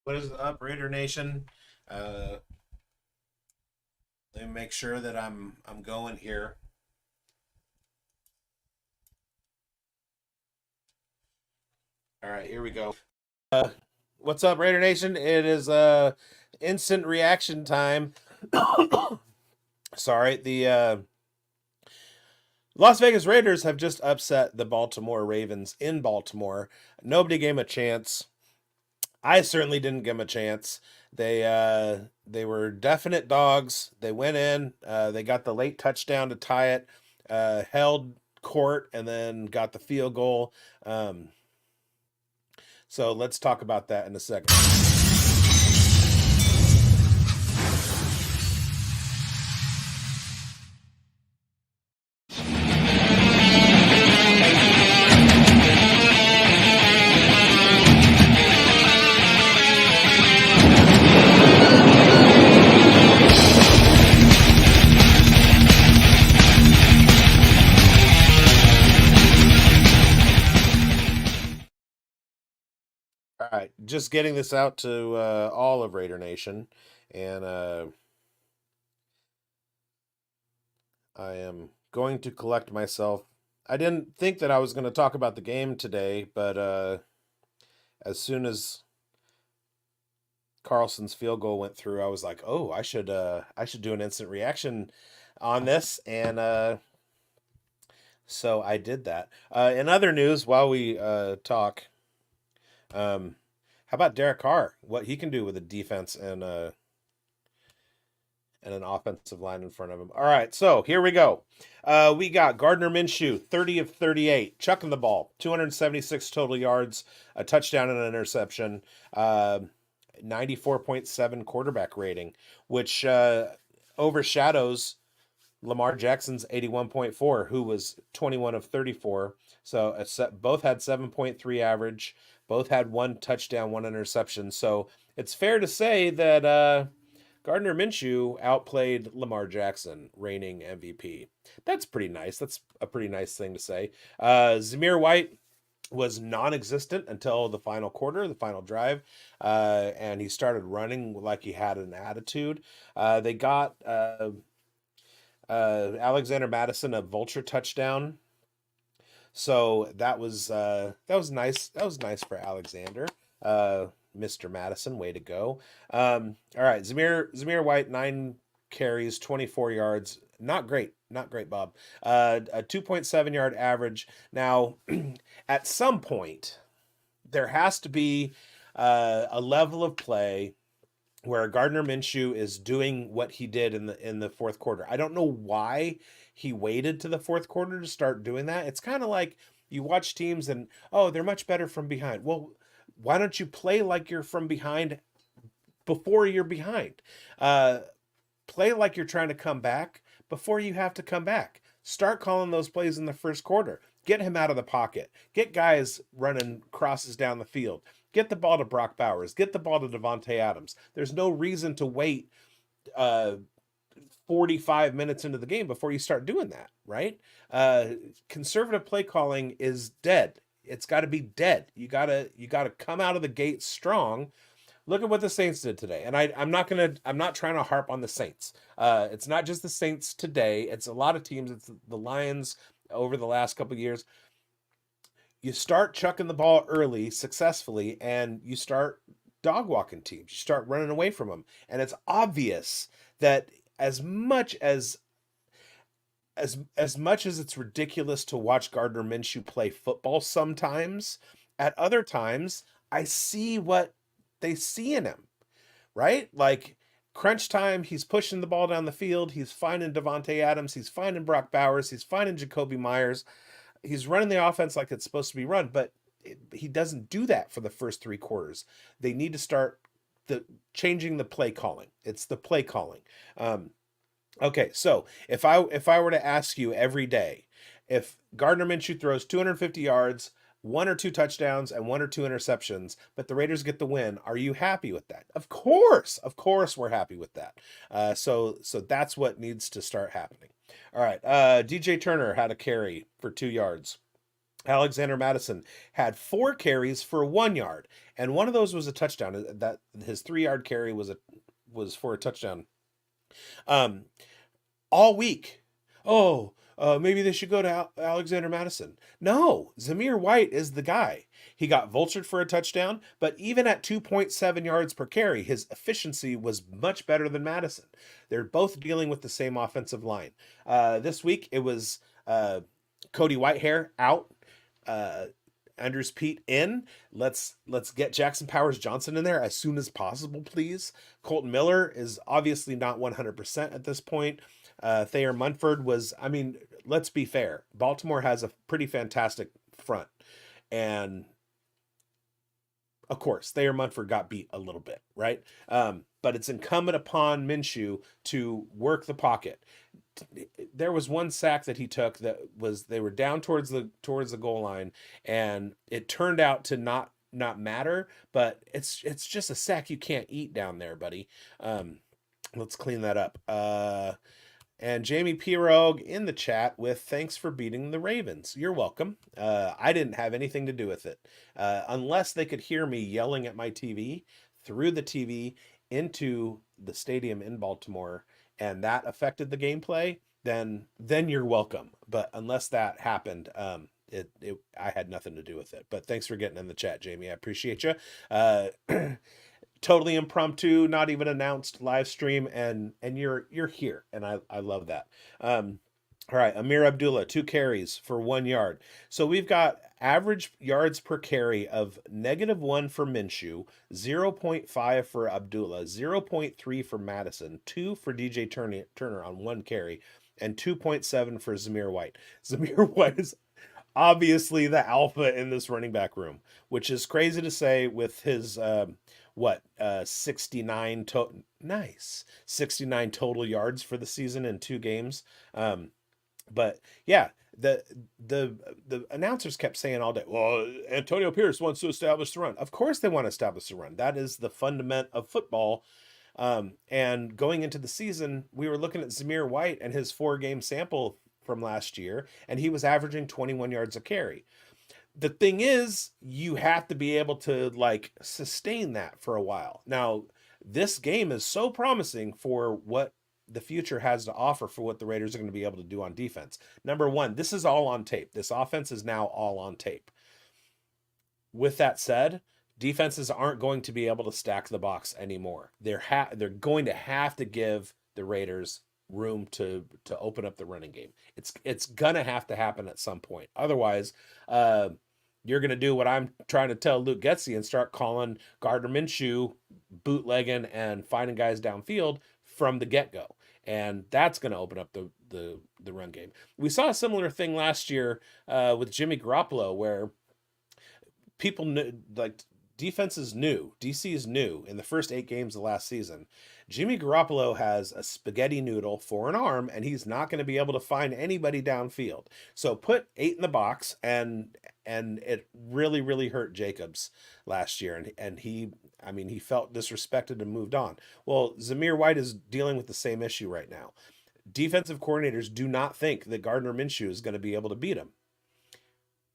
What is up, Raider Nation? Uh, Let me make sure that I'm going here. All right, here we go. What's up, Raider Nation? It is instant reaction time. Sorry, the Las Vegas Raiders have just upset the Baltimore Ravens in Baltimore. Nobody gave 'em a chance. I certainly didn't give them a chance. They were definite dogs. They went in. They got the late touchdown to tie it. Held court and then got the field goal. Um, so let's talk about that in a second. All right, just getting this out to all of Raider Nation, and I am going to collect myself. I didn't think that I was going to talk about the game today, but as soon as Carlson's field goal went through, I was like, "Oh, I should do an instant reaction on this," and so I did that. In other news, while we talk, um, how about Derek Carr? What he can do with a defense and an offensive line in front of him. All right, so here we go. We got Gardner Minshew, 30 of 38, chucking the ball, 276 total yards, a touchdown and an interception. 94.7 quarterback rating, which overshadows Lamar Jackson's 81.4, who was 21 of 34. So both had 7.3 average, both had one touchdown, one interception. So it's fair to say that Gardner Minshew outplayed Lamar Jackson, reigning MVP. That's pretty nice. That's a pretty nice thing to say. Zamir White was non-existent until the final quarter, the final drive, and he started running like he had an attitude. They got Alexander Madison a vulture touchdown, so that was nice. That was nice for Alexander. Mr. Madison, way to go. All right, Zamir White, 9 carries, 24 yards. Not great, not great, Bob. A 2.7 yard average. Now, at some point, there has to be a level of play where Gardner Minshew is doing what he did in the fourth quarter. I don't know why he waited to the fourth quarter to start doing that. It's kind of like you watch teams and oh, they're much better from behind. Well, why don't you play like you're from behind before you're behind? Uh, Play like you're trying to come back before you have to come back. Start calling those plays in the first quarter. Get him out of the pocket. Get guys running crosses down the field. Get the ball to Brock Bowers. Get the ball to Devontae Adams. There's no reason to wait uh, 45 minutes into the game before you start doing that, right? Uh, Conservative play calling is dead. It's got to be dead. You got to come out of the gate strong. Look at what the Saints did today, and I'm not trying to harp on the Saints. It's not just the Saints today. It's a lot of teams. It's the Lions over the last couple of years. You start chucking the ball early successfully, and you start dog walking teams. You start running away from them, and it's obvious that as much as much as it's ridiculous to watch Gardner Minshew play football sometimes, at other times I see what they see in him, right? Like crunch time, he's pushing the ball down the field. He's finding Devontae Adams. He's finding Brock Bowers. He's finding Jacoby Myers. He's running the offense like it's supposed to be run, but he doesn't do that for the first three quarters. They need to start the changing the play calling. It's the play calling. Okay, so if I were to ask you every day, if Gardner Minshew throws 250 yards, one or two touchdowns, and one or two interceptions, but the Raiders get the win, are you happy with that? Of course, we're happy with that. So that's what needs to start happening. All right, DJ Turner had a carry for 2 yards. Alexander Madison had 4 carries for 1 yard, and one of those was a touchdown. That his 3 yard carry was for a touchdown. Um, all week. Oh, maybe they should go to Alexander Madison. No, Zamir White is the guy. He got vultured for a touchdown, but even at 2.7 yards per carry, his efficiency was much better than Madison. They're both dealing with the same offensive line. This week it was Cody Whitehair out. Uh, Andrews Pete in. Let's get Jackson Powers Johnson in there as soon as possible, please. Colton Miller is obviously not 100% at this point. Thayer Munford was, I mean, let's be fair. Baltimore has a pretty fantastic front. And of course, Thayer Munford got beat a little bit, right? But it's incumbent upon Minshew to work the pocket. There was one sack that he took that was they were down towards the goal line, and it turned out to not matter, but it's just a sack you can't eat down there, buddy. Let's clean that up. And Jamie Pirog in the chat with thanks for beating the Ravens. You're welcome. I didn't have anything to do with it. Unless they could hear me yelling at my TV through the TV into the stadium in Baltimore and that affected the gameplay, then you're welcome. But unless that happened, I had nothing to do with it. But thanks for getting in the chat, Jamie. I appreciate you. Totally impromptu, not even announced live stream, and you're here, and I love that. All right, Amir Abdullah, 2 carries for 1 yard. So we've got average yards per carry of -1 for Minshew, 0.5 for Abdullah, 0.3 for Madison, 2 for DJ Turner on 1 carry, and 2.7 for Zamir White. Zamir White is obviously the alpha in this running back room, which is crazy to say with his 69 total yards for the season in 2 games. But yeah, the announcers kept saying all day, well, Antonio Pierce wants to establish the run. Of course they want to establish the run. That is the fundament of football. And going into the season, we were looking at Zamir White and his 4-game sample from last year, and he was averaging 21 yards a carry. The thing is, you have to be able to like sustain that for a while. Now, this game is so promising for what the future has to offer for what the Raiders are going to be able to do on defense. Number one, this is all on tape. This offense is now all on tape. With that said, defenses aren't going to be able to stack the box anymore. They're going to have to give the Raiders room to open up the running game. It's gonna have to happen at some point. Otherwise, you're gonna do what I'm trying to tell Luke Getsy and start calling Gardner Minshew bootlegging and finding guys downfield from the get-go. And that's going to open up the run game. We saw a similar thing last year with Jimmy Garoppolo, where people knew, like defenses knew, DC is new in the first 8 games of last season. Jimmy Garoppolo has a spaghetti noodle for an arm, and he's not going to be able to find anybody downfield. So put 8 in the box, and it really, really hurt Jacobs last year. And he felt disrespected and moved on. Well, Zamir White is dealing with the same issue right now. Defensive coordinators do not think that Gardner Minshew is going to be able to beat him.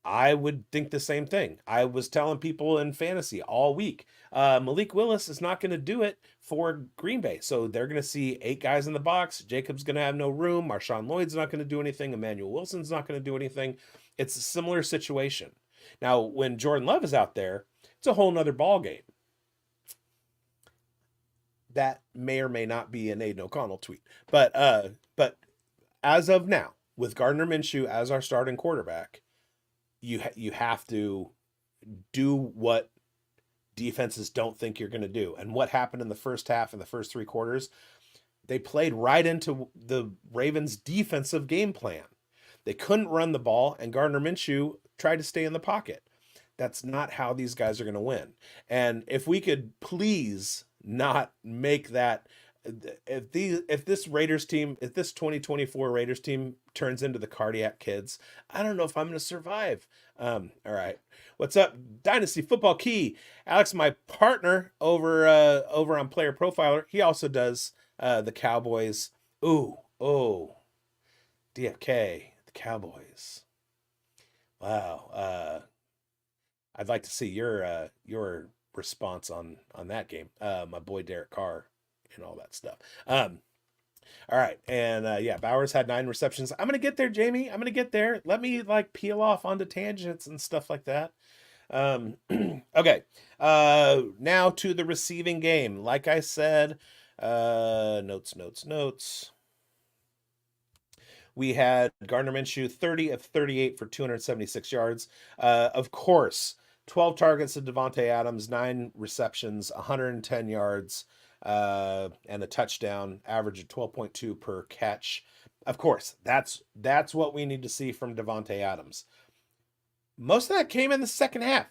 I would think the same thing. I was telling people in fantasy all week, Malik Willis is not going to do it for Green Bay. So they're going to see 8 guys in the box. Jacob's going to have no room. Marshawn Lloyd's not going to do anything. Emmanuel Wilson's not going to do anything. It's a similar situation. Now, when Jordan Love is out there, it's a whole nother ball game. That may or may not be an Aiden O'Connell tweet. But as of now, with Gardner Minshew as our starting quarterback, you have to do what defenses don't think you're going to do. And what happened in the first half and the first 3 quarters, they played right into the Ravens' defensive game plan. They couldn't run the ball, and Gardner Minshew tried to stay in the pocket. That's not how these guys are going to win. And if we could please not make that, if this 2024 Raiders team turns into the Cardiac Kids, I don't know if I'm going to survive. All right, what's up, Dynasty Football Key? Alex, my partner over on Player Profiler, he also does the Cowboys. DFK, the Cowboys. Wow. I'd like to see your response on that game. My boy Derek Carr and all that stuff. All right, and yeah, Bowers had 9 receptions. I'm gonna get there, Jamie. I'm gonna get there. Let me like peel off onto tangents and stuff like that. Um, okay. Now to the receiving game. Like I said, notes. We had Gardner Minshew 30 of 38 for 276 yards. Of course, 12 targets to Devontae Adams, 9 receptions, 110 yards, and a touchdown, average of 12.2 per catch. Of course, that's what we need to see from Devontae Adams. Most of that came in the second half.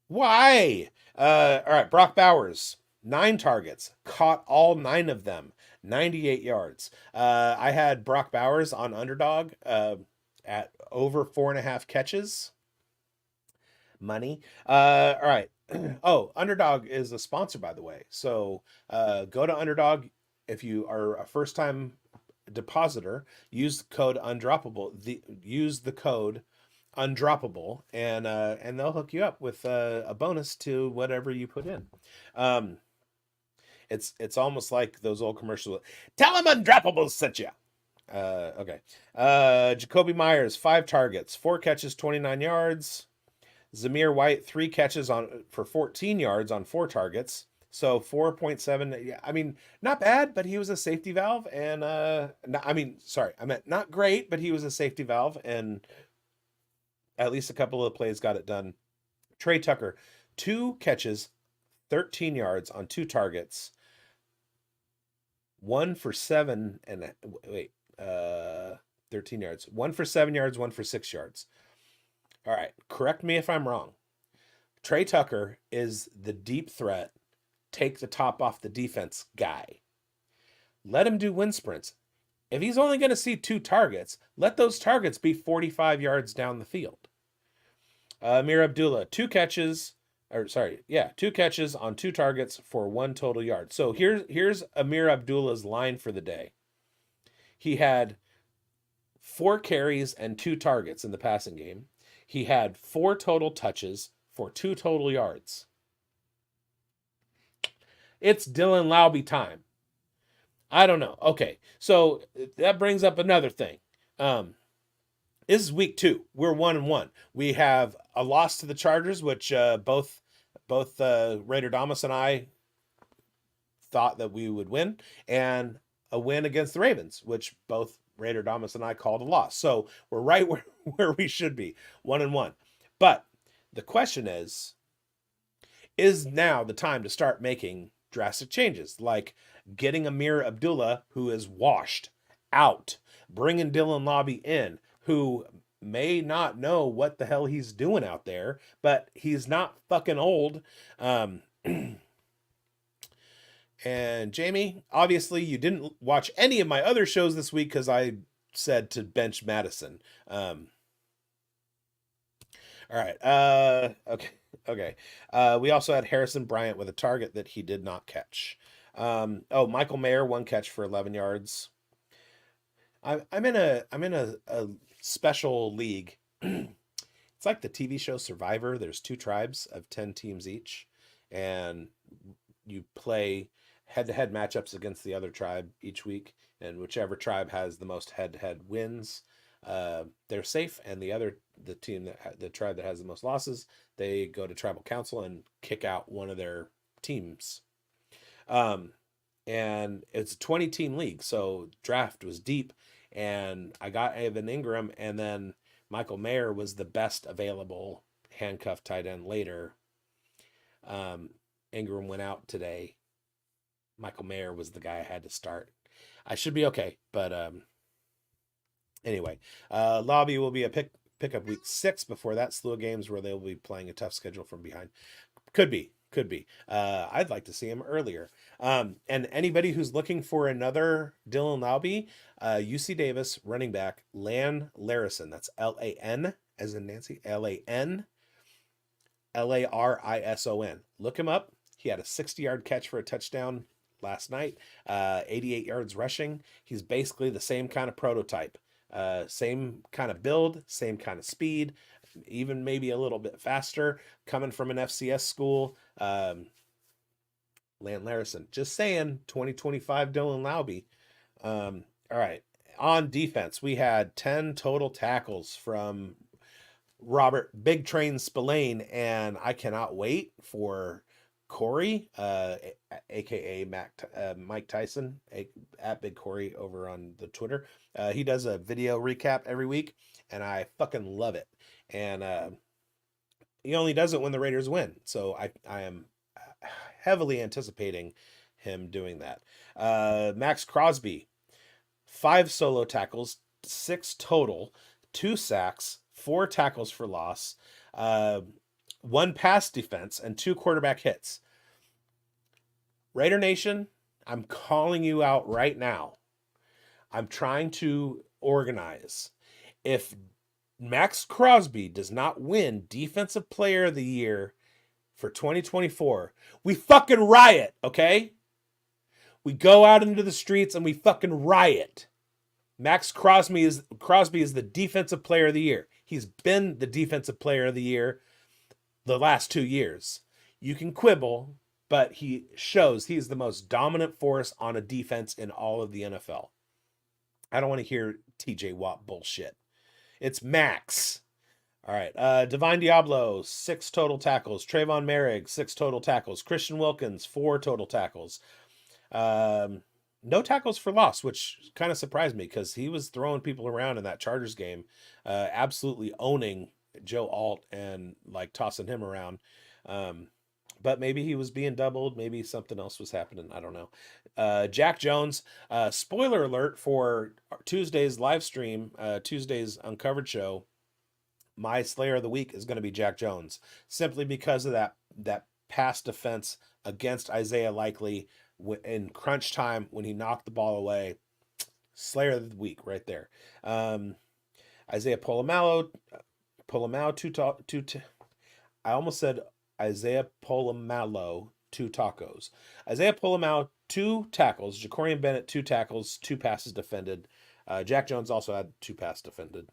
Why? All right, Brock Bowers, 9 targets, caught all 9 of them, 98 yards. I had Brock Bowers on underdog at over 4.5 catches. Money. All right. Oh, Underdog is a sponsor, by the way. So go to Underdog if you are a first time depositor. Use code undroppable. Use the code undroppable, and they'll hook you up with a bonus to whatever you put in. Um, it's almost like those old commercials. Tell them undroppable sent you. Okay. Jacoby Myers, 5 targets, 4 catches, 29 yards. Zamir White, 3 catches on for 14 yards on 4 targets. So 4.7. Yeah, I mean, not bad, but he was a safety valve, and I mean, sorry, I meant not great, but he was a safety valve, and at least a couple of the plays got it done. Trey Tucker, 2 catches, 13 yards on 2 targets, 1 for 7 and wait, 13 yards, 1 for 7 yards, 1 for 6 yards. All right, correct me if I'm wrong. Trey Tucker is the deep threat, take the top off the defense guy. Let him do wind sprints. If he's only going to see 2 targets, let those targets be 45 yards down the field. Amir Abdullah, 2 catches, 2 catches on 2 targets for 1 total yard. So here's Amir Abdullah's line for the day. He had 4 carries and 2 targets in the passing game. He had 4 total touches for 2 total yards. It's Dylan Laube time. I don't know. Okay, so that brings up another thing. This is week 2. We're 1-1. We have a loss to the Chargers, which both Raider Damas and I thought that we would win, and a win against the Ravens, which both Raider Damas and I called a loss. So we're right where we should be, 1-1. But the question is now the time to start making drastic changes, like getting Amir Abdullah, who is washed, out, bringing Dylan Laube in, who may not know what the hell he's doing out there, but he's not fucking old. And Jamie, obviously you didn't watch any of my other shows this week because I said to bench Madison. All right. Okay. We also had Harrison Bryant with a target that he did not catch. Michael Mayer, 1 catch for 11 yards. I'm in a special league. It's like the TV show Survivor. There's 2 tribes of 10 teams each, and you play head-to-head matchups against the other tribe each week, and whichever tribe has the most head-to-head wins, they're safe, and the tribe that has the most losses, they go to tribal council and kick out one of their teams. And it's a 20-team league, so draft was deep, and I got Evan Ingram, and then Michael Mayer was the best available handcuff tight end later. Ingram went out today. Michael Mayer was the guy I had to start. I should be okay, but anyway, Laube will be a pickup week 6 before that slew of games where they'll be playing a tough schedule from behind. Could be. I'd like to see him earlier. And anybody who's looking for another Dylan Laube, UC Davis running back Lan Larison. That's Lan as in Nancy, Lan Larison. Look him up. He had a 60-yard catch for a touchdown last night, 88 yards rushing. He's basically the same kind of prototype. Same kind of build, same kind of speed, even maybe a little bit faster. Coming from an FCS school, Land Larison. Just saying, 2025 Dylan Lauby. All right. On defense, we had 10 total tackles from Robert Big Train Spillane, and I cannot wait for Corey, aka Mike Tyson, at Big Corey over on the Twitter. He does a video recap every week, and I fucking love it. And he only does it when the Raiders win, so I am heavily anticipating him doing that. Max Crosby, 5 solo tackles, 6 total, 2 sacks, 4 tackles for loss, uh, 1 pass defense, and 2 quarterback hits. Raider Nation, I'm calling you out right now. I'm trying to organize. If Max Crosby does not win Defensive Player of the Year for 2024, we fucking riot, okay? We go out into the streets and we fucking riot. Max Crosby is the Defensive Player of the Year. He's been the Defensive Player of the Year the last 2 years. You can quibble, but he shows he's the most dominant force on a defense in all of the NFL. I don't want to hear TJ Watt bullshit. It's Max. All right. Divine Diablo, 6 total tackles. Trayvon Merrick, 6 total tackles. Christian Wilkins, 4 total tackles. No tackles for loss, which kind of surprised me because he was throwing people around in that Chargers game, absolutely owning Joe Alt and like tossing him around. But maybe he was being doubled. Maybe something else was happening. I don't know. Jack Jones, spoiler alert for Tuesday's live stream, Tuesday's Uncovered show. My Slayer of the Week is going to be Jack Jones, simply because of that pass defense against Isaiah Likely in crunch time when he knocked the ball away. Slayer of the Week right there. Isaiah Polamalu, I almost said Isaiah Polamalu, 2 tacos. Isaiah Polamalu, 2 tackles. Jacorian Bennett, 2 tackles, 2 passes defended. Jack Jones also had 2 passes defended.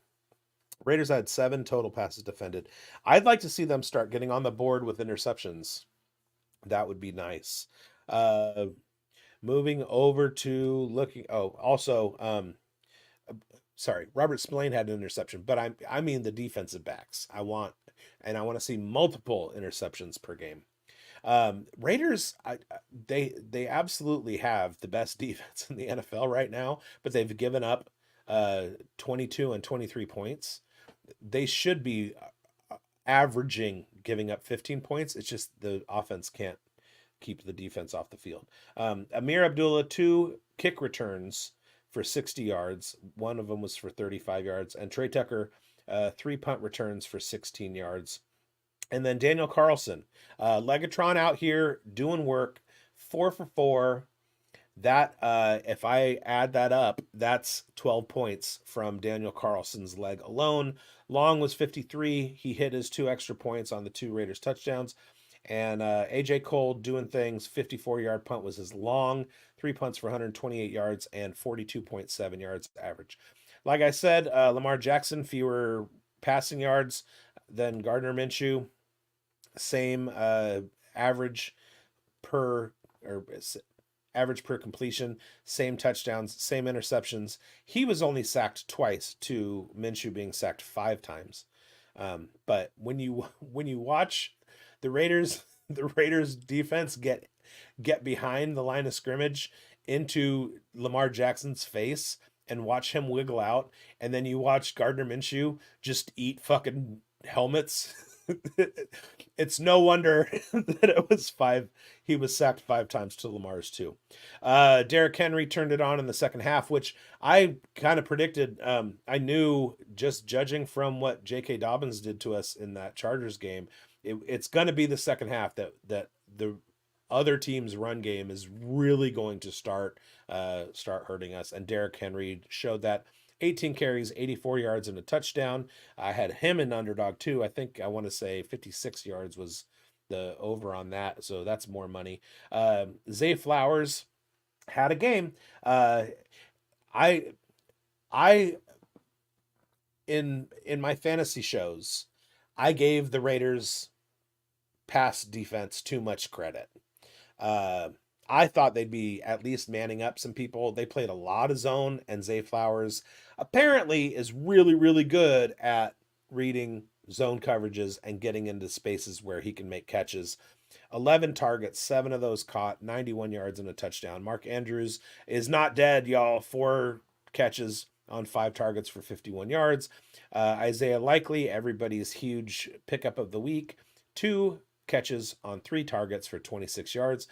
Raiders had 7 total passes defended. I'd like to see them start getting on the board with interceptions. That would be nice. Moving over to looking. Oh, also, sorry, Robert Spillane had an interception, but I mean the defensive backs. I want to see multiple interceptions per game. Raiders, they absolutely have the best defense in the NFL right now, but they've given up 22 and 23 points. They should be averaging giving up 15 points. It's just the offense can't keep the defense off the field. Amir Abdullah, 2 kick returns for 60 yards. One of them was for 35 yards. And Trey Tucker, 3 punt returns for 16 yards. And then Daniel Carlson, Legatron out here doing work, 4 for 4. That if I add that up, that's 12 points from Daniel Carlson's leg alone. Long was 53. He hit his 2 extra points on the 2 Raiders touchdowns. And AJ Cole doing things. 54-yard punt was his long. 3 punts for 128 yards and 42.7 yards average. Like I said, Lamar Jackson, fewer passing yards than Gardner Minshew. Same average per completion, same touchdowns, same interceptions. He was only sacked twice to Minshew being sacked 5 times. But when you watch the Raiders defense get behind the line of scrimmage into Lamar Jackson's face and watch him wiggle out, and then you watch Gardner Minshew just eat fucking helmets. It's no wonder that it was 5. He was sacked 5 times to Lamar's 2. Derrick Henry turned it on in the second half, which I kind of predicted. I knew, just judging from what J.K. Dobbins did to us in that Chargers game, it's going to be the second half that the other team's run game is really going to start hurting us. And Derrick Henry showed that. 18 carries, 84 yards, and a touchdown. I had him in underdog too. I think I want to say 56 yards was the over on that, so that's more money. Zay Flowers had a game. I in my fantasy shows, I gave the Raiders pass defense too much credit. Uh, I thought they'd be at least manning up some people. They played a lot of zone, and Zay Flowers apparently is really, really good at reading zone coverages and getting into spaces where he can make catches. 11 targets, seven of those caught, 91 yards and a touchdown. Mark Andrews is not dead, y'all. Four catches on five targets for 51 yards. Isaiah Likely, everybody's huge pickup of the week, two catches on three targets for 26 yards.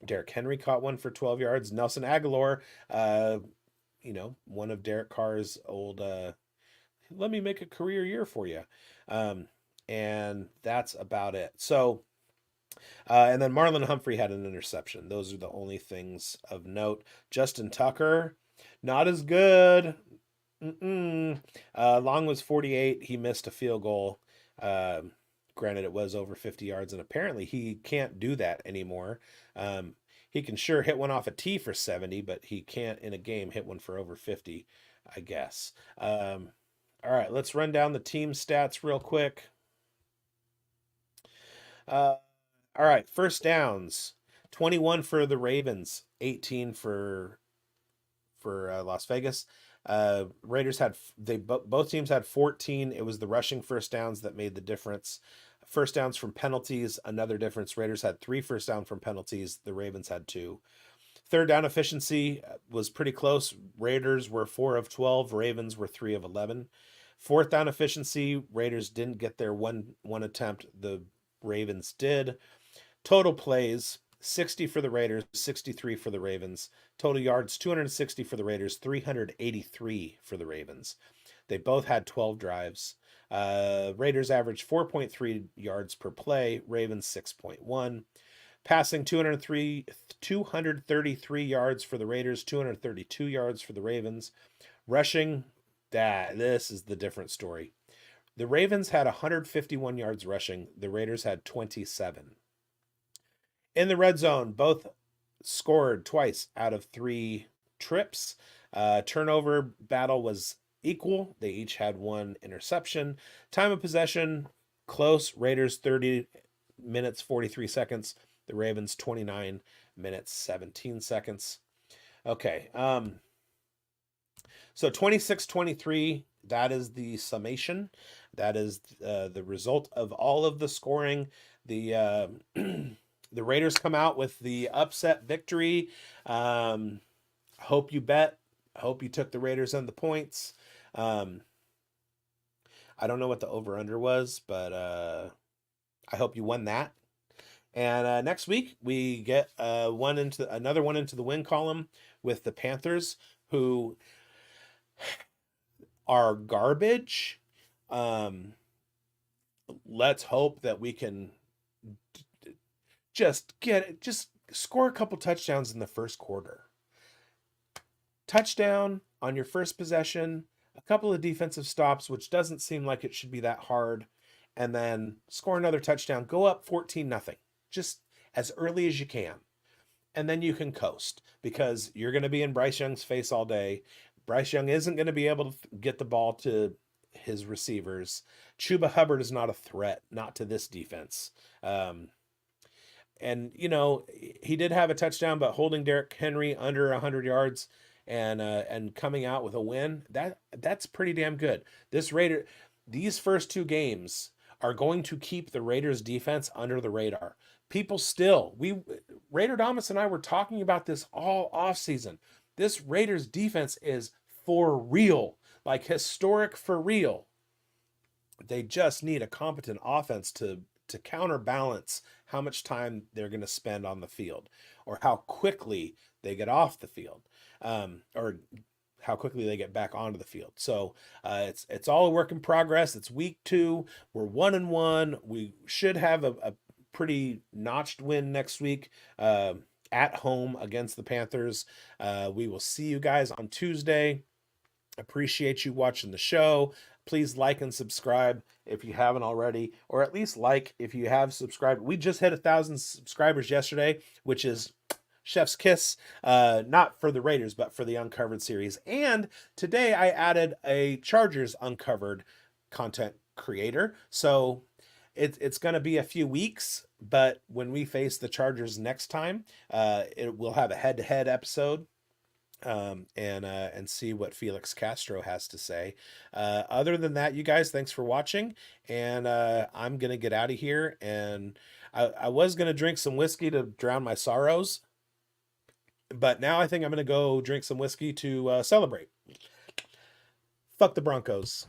Derrick Henry caught one for 12 yards. Nelson Aguilar, one of Derek Carr's old, let me make a career year for you. And that's about it. So, and then Marlon Humphrey had an interception. Those are the only things of note. Justin Tucker, not as good. Long was 48. He missed a field goal. Granted, it was over 50 yards, and apparently he can't do that anymore. He can sure hit one off a tee for 70, but he can't in a game hit one for over 50, I guess. All right, let's run down the team stats real quick. All right, first downs, 21 for the Ravens, 18 for Las Vegas. Raiders had both teams had 14. It was the rushing first downs that made the difference. First downs from penalties, another difference. Raiders had 3 first down from penalties. The Ravens had 2. Third down efficiency was pretty close. Raiders were 4 of 12. Ravens were 3 of 11. Fourth down efficiency, Raiders didn't get their one attempt. The Ravens did. Total plays, 60 for the Raiders, 63 for the Ravens. Total yards, 260 for the Raiders, 383 for the Ravens. They both had 12 drives. Raiders averaged 4.3 yards per play, Ravens 6.1. Passing 233 yards for the Raiders, 232 yards for the Ravens. Rushing, this is the different story. The Ravens had 151 yards rushing. The Raiders had 27. In the red zone, both scored twice out of 3 trips. Turnover battle was equal. They each had 1 interception. Time of possession, close. Raiders 30 minutes, 43 seconds. The Ravens 29 minutes, 17 seconds. Okay. So 26-23, that is the summation. That is the result of all of the scoring. The the Raiders come out with the upset victory. Hope you bet. Hope you took the Raiders and the points. I don't know what the over-under was, but I hope you won that. And next week we get another one into the win column with the Panthers, who are garbage. Let's hope that we can just score a couple touchdowns in the first quarter. Touchdown on your first possession, a couple of defensive stops, which doesn't seem like it should be that hard, and then score another touchdown, go up 14-0, just as early as you can. And then you can coast, because you're going to be in Bryce Young's face all day. Bryce Young isn't going to be able to get the ball to his receivers. Chuba Hubbard is not a threat, not to this defense. And, he did have a touchdown, but holding Derrick Henry under 100 yards and coming out with a win, that's pretty damn good. These first 2 games are going to keep the Raiders defense under the radar. Raider Damas and I were talking about this all offseason. This Raiders defense is for real, like historic for real. They just need a competent offense to counterbalance how much time they're going to spend on the field, or how quickly they get off the field, or how quickly they get back onto the field. So it's all a work in progress. It's week 2. We're 1-1. We should have a pretty notched win next week at home against the Panthers. We will see you guys on Tuesday. Appreciate you watching the show. Please like and subscribe if you haven't already, or at least like if you have subscribed. We just hit 1,000 subscribers yesterday, which is Chef's Kiss, not for the Raiders, but for the Uncovered series. And today I added a Chargers Uncovered content creator. So it's going to be a few weeks, but when we face the Chargers next time, it will have a head-to-head episode, and see what Felix Castro has to say. Other than that, you guys, thanks for watching, and I'm gonna get out of here. And I was gonna drink some whiskey to drown my sorrows, but now I think I'm gonna go drink some whiskey to celebrate. Fuck the Broncos.